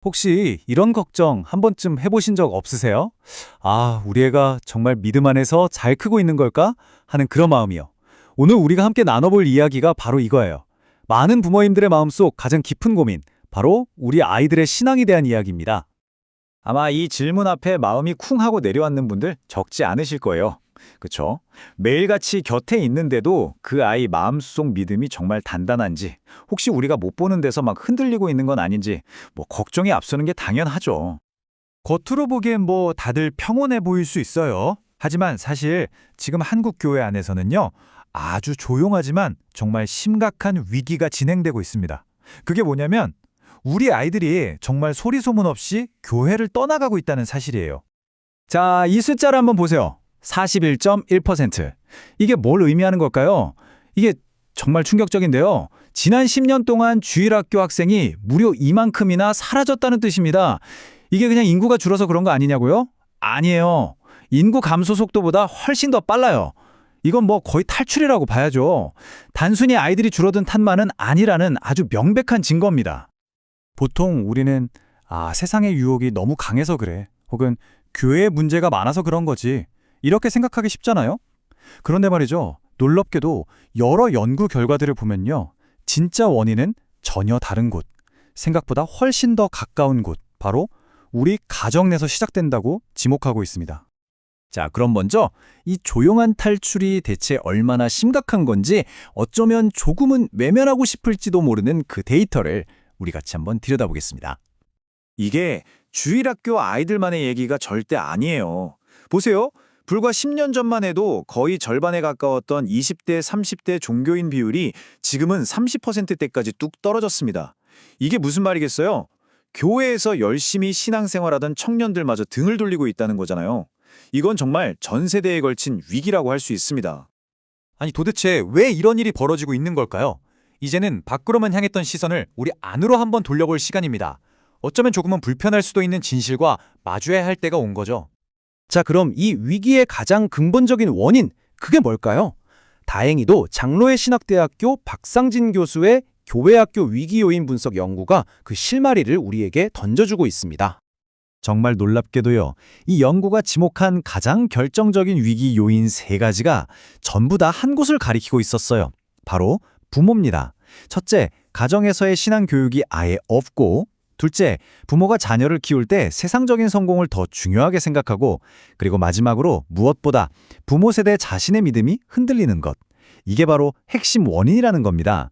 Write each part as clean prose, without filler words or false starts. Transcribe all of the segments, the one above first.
혹시 이런 걱정 한 번쯤 해보신 적 없으세요? 아, 우리 애가 정말 믿음 안에서 잘 크고 있는 걸까? 하는 그런 마음이요. 오늘 우리가 함께 나눠볼 이야기가 바로 이거예요. 많은 부모님들의 마음속 가장 깊은 고민, 바로 우리 아이들의 신앙에 대한 이야기입니다. 아마 이 질문 앞에 마음이 쿵 하고 내려앉는 분들 적지 않으실 거예요. 그쵸? 매일같이 곁에 있는데도 그 아이 마음속 믿음이 정말 단단한지, 혹시 우리가 못 보는 데서 막 흔들리고 있는 건 아닌지, 걱정이 앞서는 게 당연하죠. 겉으로 보기엔 다들 평온해 보일 수 있어요. 하지만 사실 지금 한국 교회 안에서는요, 아주 조용하지만 정말 심각한 위기가 진행되고 있습니다. 그게 뭐냐면 우리 아이들이 정말 소리 소문 없이 교회를 떠나가고 있다는 사실이에요. 자, 이 숫자를 한번 보세요. 41.1%. 이게 뭘 의미하는 걸까요? 이게 정말 충격적인데요. 지난 10년 동안 주일학교 학생이 무려 이만큼이나 사라졌다는 뜻입니다. 이게 그냥 인구가 줄어서 그런 거 아니냐고요? 아니에요. 인구 감소 속도보다 훨씬 더 빨라요. 이건 거의 탈출이라고 봐야죠. 단순히 아이들이 줄어든 탓만은 아니라는 아주 명백한 증거입니다. 보통 우리는 세상의 유혹이 너무 강해서 그래. 혹은 교회에 문제가 많아서 그런 거지. 이렇게 생각하기 쉽잖아요? 그런데 말이죠. 놀랍게도 여러 연구 결과들을 보면요. 진짜 원인은 전혀 다른 곳, 생각보다 훨씬 더 가까운 곳, 바로 우리 가정 내서 시작된다고 지목하고 있습니다. 자, 그럼 먼저 이 조용한 탈출이 대체 얼마나 심각한 건지, 어쩌면 조금은 외면하고 싶을지도 모르는 그 데이터를 우리 같이 한번 들여다보겠습니다. 이게 주일학교 아이들만의 얘기가 절대 아니에요. 보세요. 불과 10년 전만 해도 거의 절반에 가까웠던 20대, 30대 종교인 비율이 지금은 30%대까지 뚝 떨어졌습니다. 이게 무슨 말이겠어요? 교회에서 열심히 신앙생활하던 청년들마저 등을 돌리고 있다는 거잖아요. 이건 정말 전 세대에 걸친 위기라고 할 수 있습니다. 아니, 도대체 왜 이런 일이 벌어지고 있는 걸까요? 이제는 밖으로만 향했던 시선을 우리 안으로 한번 돌려볼 시간입니다. 어쩌면 조금은 불편할 수도 있는 진실과 마주해야 할 때가 온 거죠. 자, 그럼 이 위기의 가장 근본적인 원인, 그게 뭘까요? 다행히도 장로의 신학대학교 박상진 교수의 교회학교 위기 요인 분석 연구가 그 실마리를 우리에게 던져주고 있습니다. 정말 놀랍게도요. 이 연구가 지목한 가장 결정적인 위기 요인 3가지가 전부 다 한 곳을 가리키고 있었어요. 바로 부모입니다. 첫째, 가정에서의 신앙 교육이 아예 없고, 둘째, 부모가 자녀를 키울 때 세상적인 성공을 더 중요하게 생각하고, 그리고 마지막으로 무엇보다 부모 세대 자신의 믿음이 흔들리는 것. 이게 바로 핵심 원인이라는 겁니다.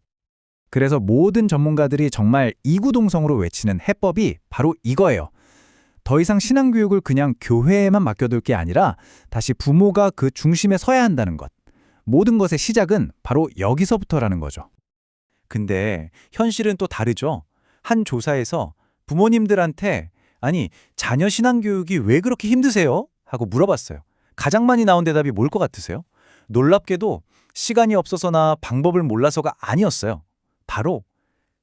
그래서 모든 전문가들이 정말 이구동성으로 외치는 해법이 바로 이거예요. 더 이상 신앙교육을 그냥 교회에만 맡겨둘 게 아니라 다시 부모가 그 중심에 서야 한다는 것. 모든 것의 시작은 바로 여기서부터라는 거죠. 근데 현실은 또 다르죠. 한 조사에서 부모님들한테 자녀 신앙교육이 왜 그렇게 힘드세요? 하고 물어봤어요. 가장 많이 나온 대답이 뭘 것 같으세요? 놀랍게도 시간이 없어서나 방법을 몰라서가 아니었어요. 바로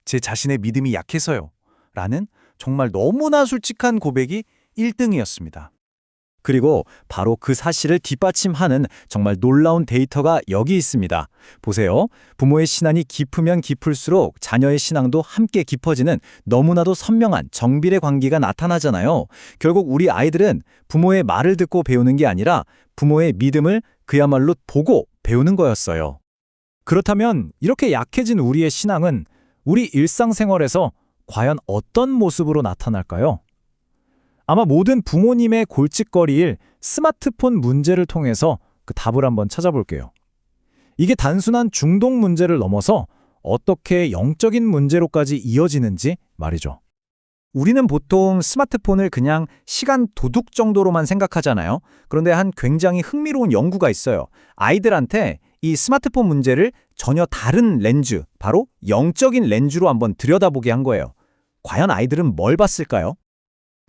제 자신의 믿음이 약해서요. 라는 정말 너무나 솔직한 고백이 1등이었습니다. 그리고 바로 그 사실을 뒷받침하는 정말 놀라운 데이터가 여기 있습니다. 보세요. 부모의 신앙이 깊으면 깊을수록 자녀의 신앙도 함께 깊어지는 너무나도 선명한 정비례 관계가 나타나잖아요. 결국 우리 아이들은 부모의 말을 듣고 배우는 게 아니라 부모의 믿음을 그야말로 보고 배우는 거였어요. 그렇다면 이렇게 약해진 우리의 신앙은 우리 일상생활에서 과연 어떤 모습으로 나타날까요? 아마 모든 부모님의 골칫거리일 스마트폰 문제를 통해서 그 답을 한번 찾아볼게요. 이게 단순한 중독 문제를 넘어서 어떻게 영적인 문제로까지 이어지는지 말이죠. 우리는 보통 스마트폰을 그냥 시간 도둑 정도로만 생각하잖아요. 그런데 한 굉장히 흥미로운 연구가 있어요. 아이들한테 이 스마트폰 문제를 전혀 다른 렌즈, 바로 영적인 렌즈로 한번 들여다보게 한 거예요. 과연 아이들은 뭘 봤을까요?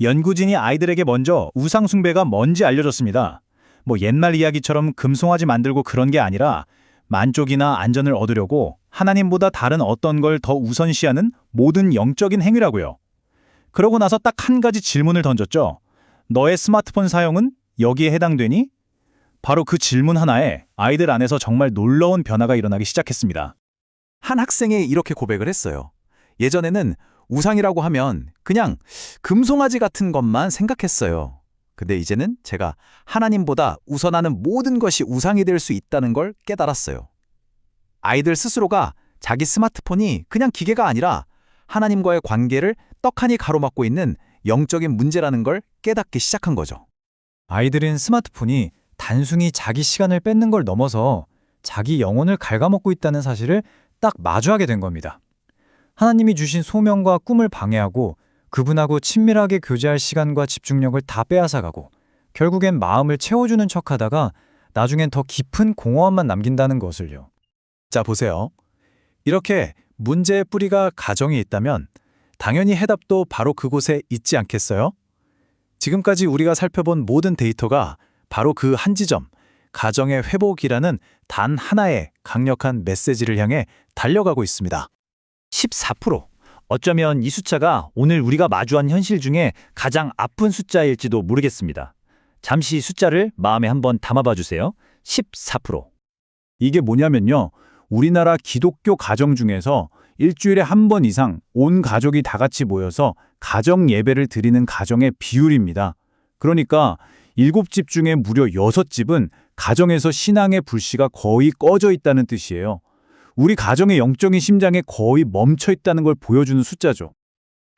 연구진이 아이들에게 먼저 우상 숭배가 뭔지 알려줬습니다. 옛날 이야기처럼 금송아지 만들고 그런 게 아니라 만족이나 안전을 얻으려고 하나님보다 다른 어떤 걸 더 우선시하는 모든 영적인 행위라고요. 그러고 나서 딱 한 가지 질문을 던졌죠. 너의 스마트폰 사용은 여기에 해당되니? 바로 그 질문 하나에 아이들 안에서 정말 놀라운 변화가 일어나기 시작했습니다. 한 학생이 이렇게 고백을 했어요. 예전에는 우상이라고 하면 그냥 금송아지 같은 것만 생각했어요. 근데 이제는 제가 하나님보다 우선하는 모든 것이 우상이 될 수 있다는 걸 깨달았어요. 아이들 스스로가 자기 스마트폰이 그냥 기계가 아니라 하나님과의 관계를 떡하니 가로막고 있는 영적인 문제라는 걸 깨닫기 시작한 거죠. 아이들은 스마트폰이 단순히 자기 시간을 뺏는 걸 넘어서 자기 영혼을 갉아먹고 있다는 사실을 딱 마주하게 된 겁니다. 하나님이 주신 소명과 꿈을 방해하고 그분하고 친밀하게 교제할 시간과 집중력을 다 빼앗아가고 결국엔 마음을 채워주는 척하다가 나중엔 더 깊은 공허함만 남긴다는 것을요. 자, 보세요. 이렇게 문제의 뿌리가 가정에 있다면 당연히 해답도 바로 그곳에 있지 않겠어요? 지금까지 우리가 살펴본 모든 데이터가 바로 그 한 지점, 가정의 회복이라는 단 하나의 강력한 메시지를 향해 달려가고 있습니다. 14%. 어쩌면 이 숫자가 오늘 우리가 마주한 현실 중에 가장 아픈 숫자일지도 모르겠습니다. 잠시 숫자를 마음에 한번 담아봐 주세요. 14%. 이게 뭐냐면요. 우리나라 기독교 가정 중에서 일주일에 한 번 이상 온 가족이 다 같이 모여서 가정 예배를 드리는 가정의 비율입니다. 그러니까 7집 중에 무려 6집은 가정에서 신앙의 불씨가 거의 꺼져 있다는 뜻이에요. 우리 가정의 영적인 심장에 거의 멈춰 있다는 걸 보여주는 숫자죠.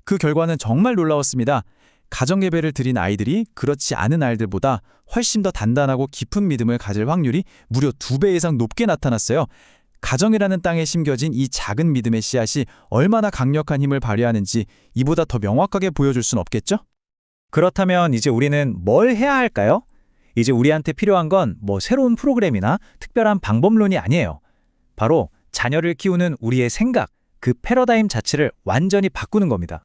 그 결과는 정말 놀라웠습니다. 가정 예배를 드린 아이들이 그렇지 않은 아이들보다 훨씬 더 단단하고 깊은 믿음을 가질 확률이 무려 2배 이상 높게 나타났어요. 가정이라는 땅에 심겨진 이 작은 믿음의 씨앗이 얼마나 강력한 힘을 발휘하는지 이보다 더 명확하게 보여줄 순 없겠죠? 그렇다면 이제 우리는 뭘 해야 할까요? 이제 우리한테 필요한 건 새로운 프로그램이나 특별한 방법론이 아니에요. 바로 자녀를 키우는 우리의 생각, 그 패러다임 자체를 완전히 바꾸는 겁니다.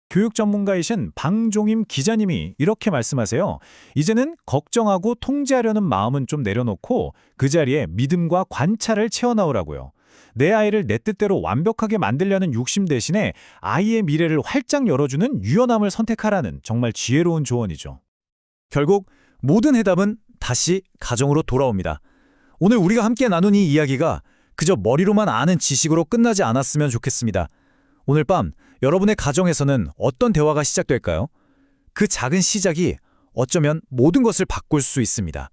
교육 전문가이신 방종임 기자님이 이렇게 말씀하세요. 이제는 걱정하고 통제하려는 마음은 좀 내려놓고 그 자리에 믿음과 관찰을 채워넣으라고요. 내 아이를 내 뜻대로 완벽하게 만들려는 욕심 대신에 아이의 미래를 활짝 열어주는 유연함을 선택하라는 정말 지혜로운 조언이죠. 결국 모든 해답은 다시 가정으로 돌아옵니다. 오늘 우리가 함께 나눈 이 이야기가 그저 머리로만 아는 지식으로 끝나지 않았으면 좋겠습니다. 오늘 밤 여러분의 가정에서는 어떤 대화가 시작될까요? 그 작은 시작이 어쩌면 모든 것을 바꿀 수 있습니다.